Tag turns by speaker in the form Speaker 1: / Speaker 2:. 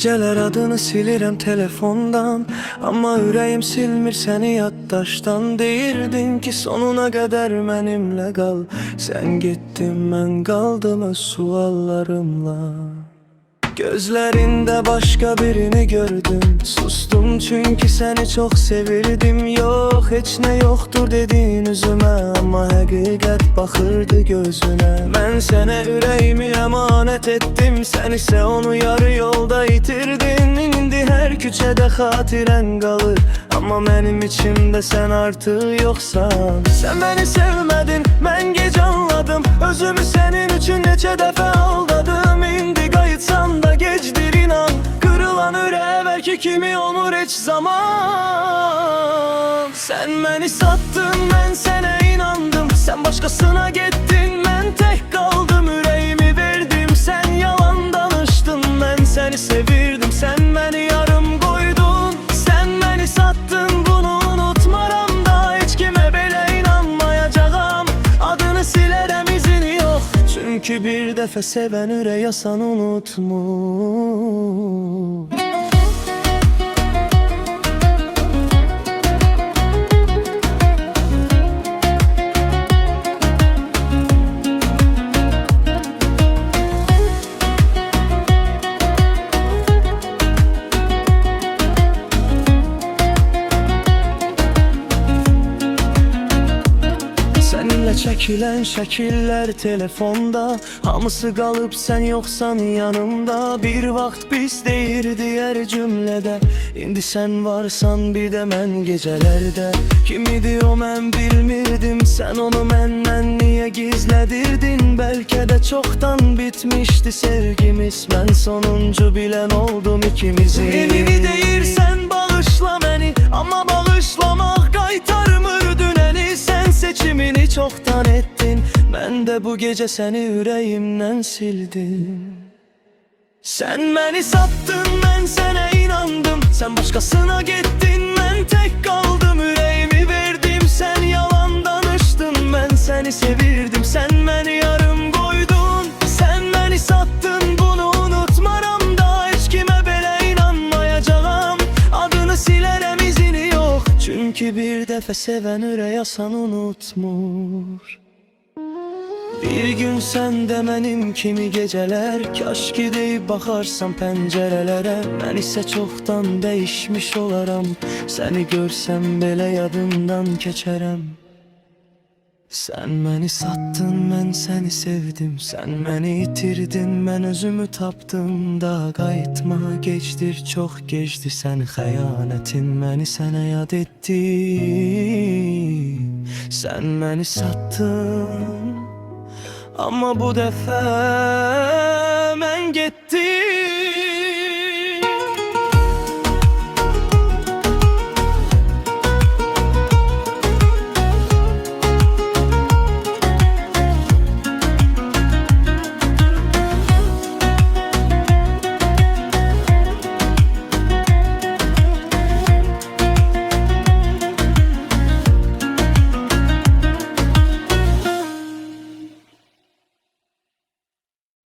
Speaker 1: Geceler adını silirəm telefondan, amma ürəyim silmir səni yaddaşdan. Deyirdin ki sonuna qədər mənimlə qal, sən getdin mən qaldım öz suallarımla. Gözlerinde başka birini gördüm, sustum çünkü seni çok sevirdim. Yok hiç ne yoktur dedin üzüme, ama həqiqət baxırdı gözüne. Mən sənə ürəyimi emanet ettim, sən isə onu yarı yolda itirdin. İndi hər küçədə xatirən qalır, amma mənim içimdə sən artıq yoxsan. Sən məni sevmədin, mən gec anladım, özümü sənin üçün neçə dəfə aldadım. İndi qayıtsan da gecdir inan, kırılan ürək belki kimi olmur heç zaman. Sen məni sattın, mən sənə inandım, sen başkasına getdin, mən tek kaldım. Ürəyimi verdim, sen yalan danışdın, mən səni sevirdim, sen məni yarım qoydun. Sen məni sattın, bunu unutmaram da, heç kimə belə inanmayacağam. Adını silərəm, izini yox, çünkü bir dəfə sevən ürək asan unutmur. Seninle çekilen şəkillər telefonda, hamısı qalıb sən yoxsan yanımda. Bir vaxt biz deyirdi hər cümlədə, indi sən varsan bir də mən gecələrdə. Kim idi o mən bilmirdim, sən onu məndən niyə gizlədirdin? Bəlkə də çoxdan bitmişdi sevgimiz, mən sonuncu bilən oldum ikimizin. Evini deyirsən bağışla məni, amma bağışlamaq qaytarmır dünəni. Sen seçimini çoktan ettin, mən də bu gece seni ürəyimdən sildim. Sen məni sattın, mən sənə inandım, sen başkasına getdin, mən tek kaldım. Ürəyimi verdim, sen yalan danışdın, mən səni sevirdim, sen məni yarım qoydun. Sen məni sattın, bunu unutmaram da, heç kimə belə inanmayacağam. Adını silərəm, izini yox, çünkü bir dəfə sevən ürək asan unutmur. Bir gün sen de mənim kimi geceler, kaş ki deyib baxarsan pəncərələrə. Mən isə çoxdan dəyişmiş olaram, səni görsəm belə yadımdan keçərəm. Sen məni sattın, mən səni sevdim, sen məni itirdin, mən özümü tapdım. Daha qayıtma, gecdir, çox gecdir, sən xəyanətin məni sənə yad etdi. Sen məni sattın, amma bu dəfə mən getdim.